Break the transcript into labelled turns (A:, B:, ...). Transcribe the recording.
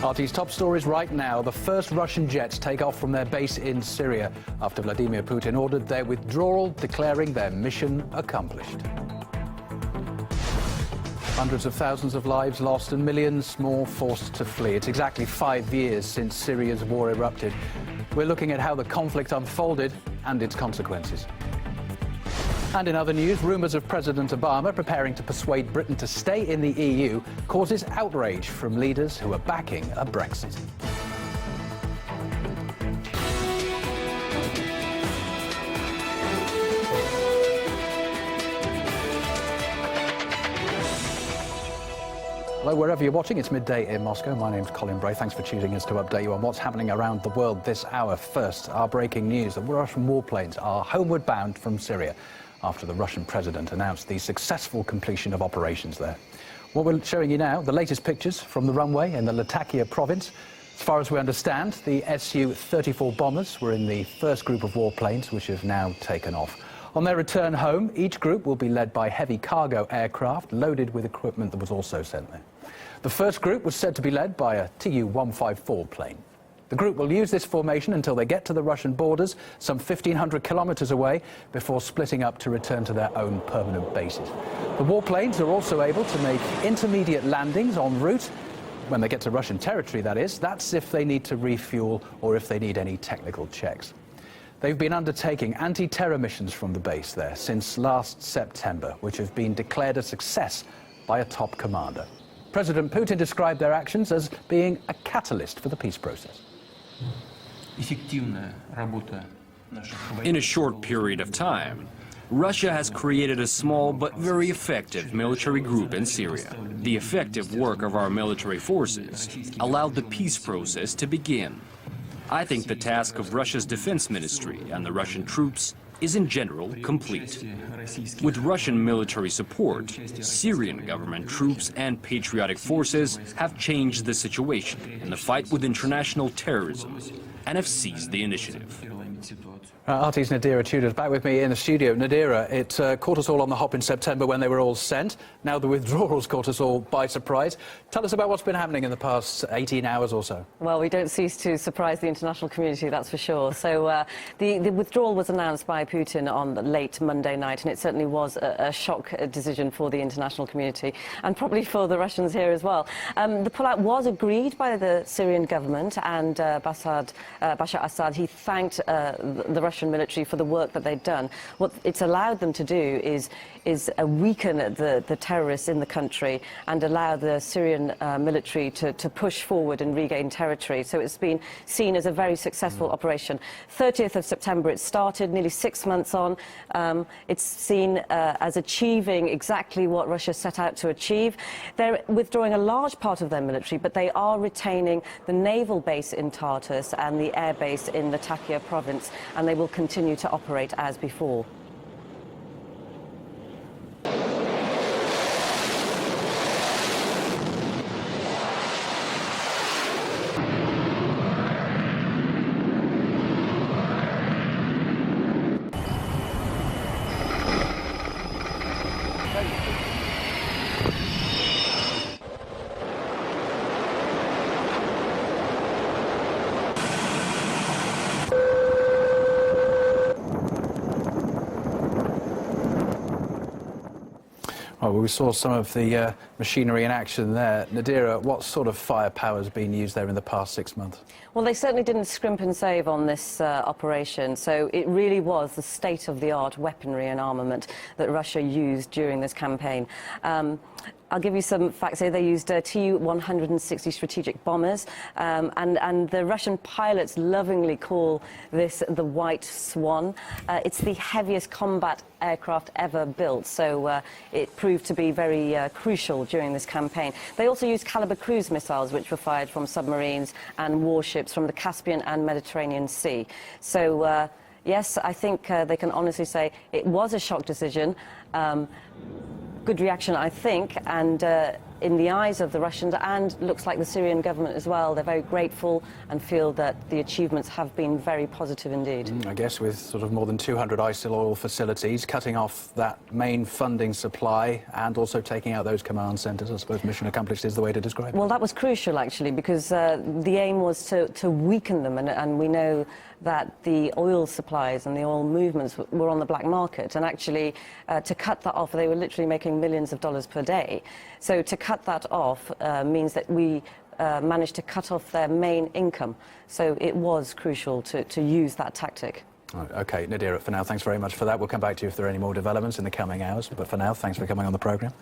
A: RT's top stories right now. The first Russian jets take off from their base in Syria after Vladimir Putin ordered their withdrawal, declaring their mission accomplished. Hundreds of thousands of lives lost and millions more forced to flee. It's exactly 5 years since Syria's war erupted. We're looking at how the conflict unfolded and its consequences. And in other news, rumours of President Obama preparing to persuade Britain to stay in the EU causes outrage from leaders who are backing a Brexit. Hello, wherever you're watching, it's midday in Moscow. My name's Colin Bray. Thanks for choosing us to update you on what's happening around the world this hour. First, our breaking news. The Russian warplanes are homeward bound from Syria after the Russian president announced the successful completion of operations there. What we're showing you now, the latest pictures from the runway in the Latakia province. As far as we understand, the Su-34 bombers were in the first group of warplanes, which have now taken off. On their return home, each group will be led by heavy cargo aircraft loaded with equipment that was also sent there. The first group was said to be led by a Tu-154 plane. The group will use this formation until they get to the Russian borders, some 1,500 kilometers away, before splitting up to return to their own permanent bases. The warplanes are also able to make intermediate landings en route, when they get to Russian territory, that is. That's if they need to refuel or if they need any technical checks. They've been undertaking anti-terror missions from the base there since last September, which have been declared a success by a top commander. President Putin described their actions as being a catalyst for the peace process.
B: In a short period of time, Russia has created a small but very effective military group in Syria. The effective work of our military forces allowed the peace process to begin. I think the task of Russia's defense ministry and the Russian troops is in general complete. With Russian military support, Syrian government troops and patriotic forces have changed the situation in the fight with international terrorism and have seized the initiative.
A: RT's Nadira Tudor's back with me in the studio. Nadira, it caught us all on the hop in September when they were all sent. Now the withdrawals caught us all by surprise. Tell us about what's been happening in the past 18 hours or so.
C: Well, we don't cease to surprise the international community, that's for sure. So the withdrawal was announced by Putin on late Monday night, and it certainly was a shock decision for the international community, and probably for the Russians here as well. The pullout was agreed by the Syrian government, and Bashar Assad, he thanked the Russian military for the work that they've done. What it's allowed them to do is weaken the terrorists in the country and allow the Syrian military to push forward and regain territory. So it's been seen as a very successful operation. 30th of September it started, nearly 6 months on. It's seen as achieving exactly what Russia set out to achieve. They're withdrawing a large part of their military, but they are retaining the naval base in Tartus and the air base in Latakia province, and they will continue to operate as before.
A: Well, we saw some of the machinery in action there. Nadira, what sort of firepower has been used there in the past 6 months?
C: Well, they certainly didn't scrimp and save on this operation, so it really was the state-of-the-art weaponry and armament that Russia used during this campaign. I'll give you some facts here. They used Tu-160 strategic bombers, and the Russian pilots lovingly call this the White Swan. It's the heaviest combat aircraft ever built, so it proved to be very crucial during this campaign. They also used Caliber cruise missiles, which were fired from submarines and warships from the Caspian and Mediterranean Sea. So, yes, I think they can honestly say it was a shock decision. Good reaction, I think, and in the eyes of the Russians, and looks like the Syrian government as well, they're very grateful and feel that the achievements have been very positive indeed.
A: I guess with sort of more than 200 ISIL oil facilities, cutting off that main funding supply and also taking out those command centres, I suppose mission accomplished is the way to describe it.
C: Well, that was crucial, actually, because the aim was to weaken them, and we know that the oil supplies and the oil movements were on the black market, and actually to cut that off, they were literally making millions of dollars per day. So to cut that off means that we managed to cut off their main income. So it was crucial to use that tactic.
A: OK, Nadira, for now, thanks very much for that. We'll come back to you if there are any more developments in the coming hours. But for now, thanks for coming on the programme.